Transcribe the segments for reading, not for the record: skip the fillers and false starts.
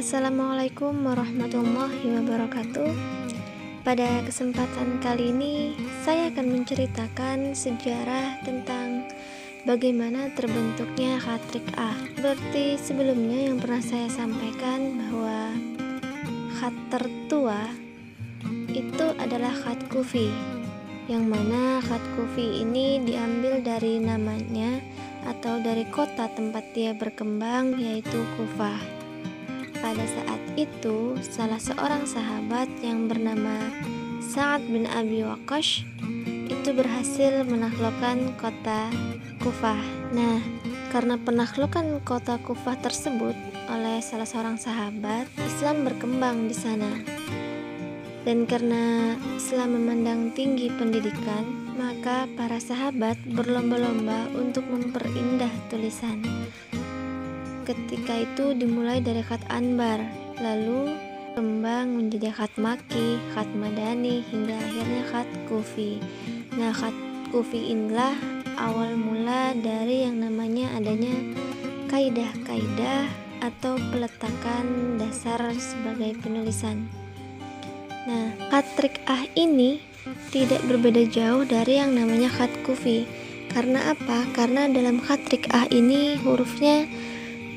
Assalamualaikum warahmatullahi wabarakatuh. Pada kesempatan kali ini, saya akan menceritakan sejarah tentang bagaimana terbentuknya khat trik A. Seperti sebelumnya yang pernah saya sampaikan bahwa khat tertua itu adalah khat Kufi, yang mana khat Kufi ini diambil dari namanya atau dari kota tempat dia berkembang, yaitu Kufah. Pada saat itu, salah seorang sahabat yang bernama Sa'ad bin Abi Waqqas itu berhasil menaklukkan kota Kufah. Nah, karena penaklukan kota Kufah tersebut oleh salah seorang sahabat, Islam berkembang di sana. Dan karena Islam memandang tinggi pendidikan, maka para sahabat berlomba-lomba untuk memperindah tulisan. Ketika itu dimulai dari khat Anbar, lalu berkembang menjadi khat Makki, khat Madani, hingga akhirnya khat Kufi. Nah, khat Kufi inilah awal mula dari yang namanya adanya kaidah-kaidah atau peletakan dasar sebagai penulisan. Nah, khat trik A ini tidak berbeda jauh dari yang namanya khat Kufi. Karena apa? Karena dalam khat trik A ini hurufnya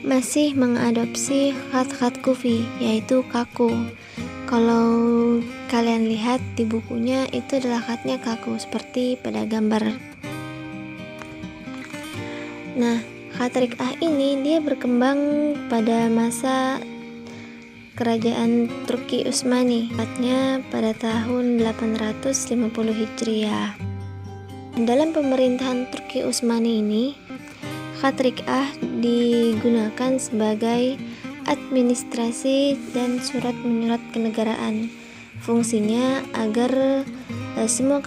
masih mengadopsi khat-khat Kufi, yaitu kaku. Kalau kalian lihat di bukunya, itu adalah khatnya kaku seperti pada gambar. Nah, khat trik A ini dia berkembang pada masa kerajaan Turki Utsmani, tepatnya pada tahun 850 Hijriah. Dalam pemerintahan Turki Utsmani ini, khat trik A digunakan sebagai administrasi dan surat menyurat kenegaraan. Fungsinya agar semua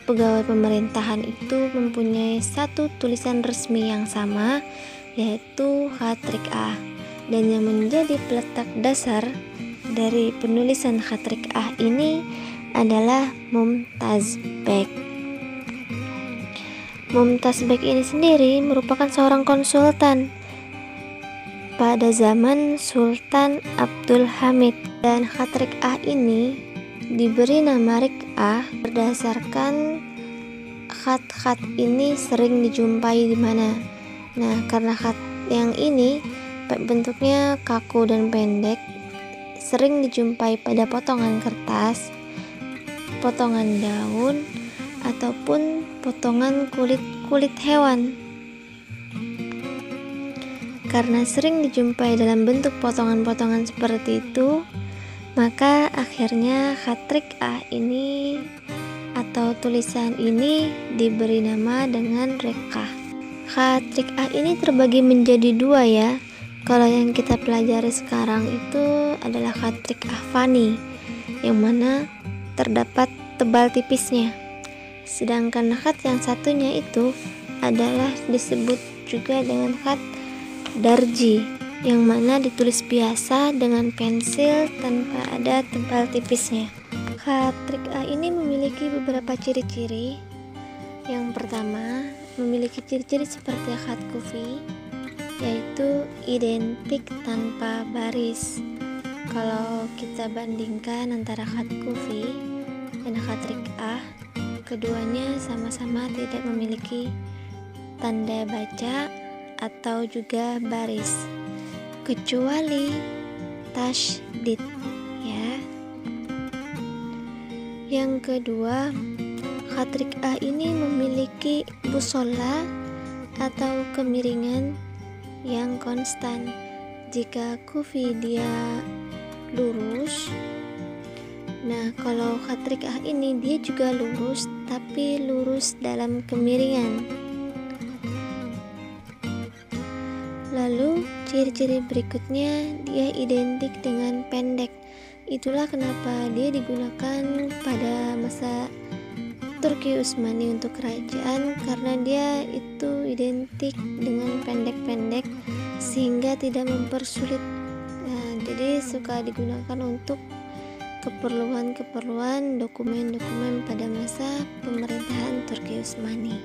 pegawai pemerintahan itu mempunyai satu tulisan resmi yang sama, yaitu khat trik A. Dan yang menjadi peletak dasar dari penulisan khat trik A ini adalah Mumtaz Beg. Mumtaz Beg ini sendiri merupakan seorang konsultan pada zaman Sultan Abdul Hamid, dan khat trik A ini diberi nama Rik A berdasarkan khat-khat ini sering dijumpai di mana. Nah, karena khat yang ini bentuknya kaku dan pendek, sering dijumpai pada potongan kertas, potongan daun, ataupun potongan kulit hewan. Karena sering dijumpai dalam bentuk potongan-potongan seperti itu, maka akhirnya khat trik A ini atau tulisan ini diberi nama dengan Rekah. Khat trik A ini terbagi menjadi dua ya. Kalau yang kita pelajari sekarang itu adalah khat trik Ahfani, yang mana terdapat tebal tipisnya. Sedangkan khat yang satunya itu adalah disebut juga dengan khat Darji, yang mana ditulis biasa dengan pensil tanpa ada tebal tipisnya. Khat trik A ini memiliki beberapa ciri-ciri. Yang pertama, memiliki ciri-ciri seperti khat Kufi, yaitu identik tanpa baris. Kalau kita bandingkan antara khat Kufi dan khat trik A, keduanya sama-sama tidak memiliki tanda baca atau juga baris, kecuali tasydid ya. Yang kedua, khat trik A ini memiliki busola atau kemiringan yang konstan. Jika Kufi dia lurus, nah kalau khat trik A ini dia juga lurus, tapi lurus dalam kemiringan. Lalu ciri-ciri berikutnya, dia identik dengan pendek. Itulah kenapa dia digunakan pada masa Turki Utsmani untuk kerajaan, karena dia itu identik dengan pendek-pendek sehingga tidak mempersulit. Nah, jadi suka digunakan untuk keperluan dokumen-dokumen pada masa pemerintahan Turki Utsmani.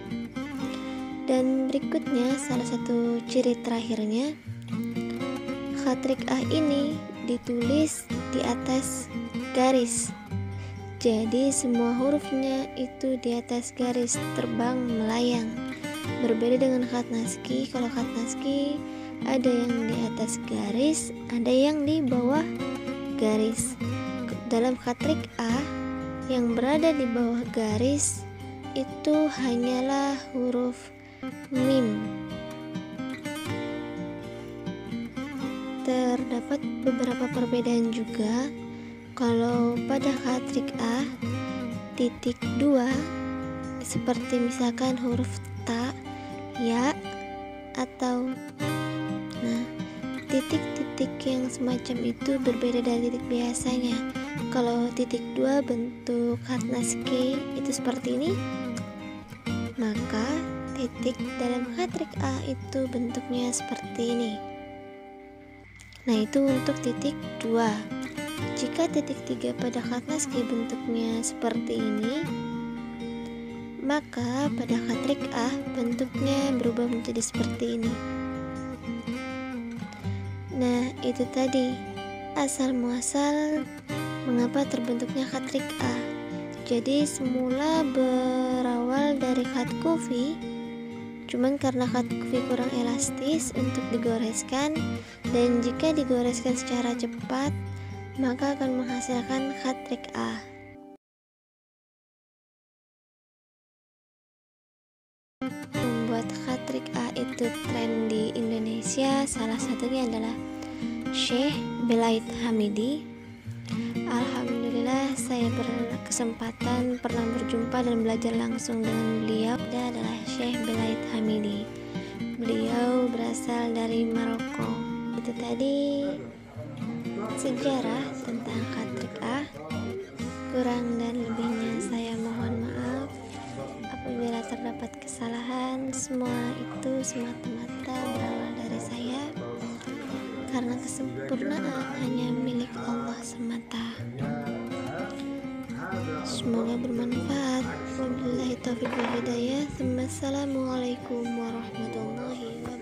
Dan berikutnya, salah satu ciri terakhirnya, khatrik A ini ditulis di atas garis. Jadi semua hurufnya itu di atas garis, terbang melayang. Berbeda dengan khat naskhi. Kalau khat naskhi ada yang di atas garis, ada yang di bawah garis. Dalam khatrik A, yang berada di bawah garis itu hanyalah huruf mim. Terdapat beberapa perbedaan juga. Kalau pada khatrik A, titik 2 seperti misalkan huruf ta, ya, atau titik-titik yang semacam itu berbeda dari titik biasanya. Kalau titik 2 bentuk khat naskhi itu seperti ini, maka titik dalam khatrik A itu bentuknya seperti ini. Nah, itu untuk titik 2. Jika titik 3 pada khat naskhi bentuknya seperti ini, maka pada khatrik A bentuknya berubah menjadi seperti ini. Nah, itu tadi asal muasal mengapa terbentuknya khatrik A. Jadi semula berawal dari khat kufi, cuman karena khat kufi kurang elastis untuk digoreskan, dan jika digoreskan secara cepat maka akan menghasilkan khatrik A. Membuat khatrik A itu tren di Indonesia salah satunya adalah Syekh Belaid Hamidi. Alhamdulillah saya berkesempatan pernah berjumpa dan belajar langsung dengan beliau. Dia adalah Syekh Belaid Hamidi. Beliau berasal dari Maroko. Itu tadi sejarah tentang khatrik A. Kurang dan lebihnya saya mohon maaf apabila terdapat kesalahan. Semua itu semata-mata berawal dari saya, karena kesempurnaan hanya milik Allah semata. Semoga bermanfaat. Wabillahi taufiq wal hidayah. Assalamualaikum warahmatullahi wabarakatuh.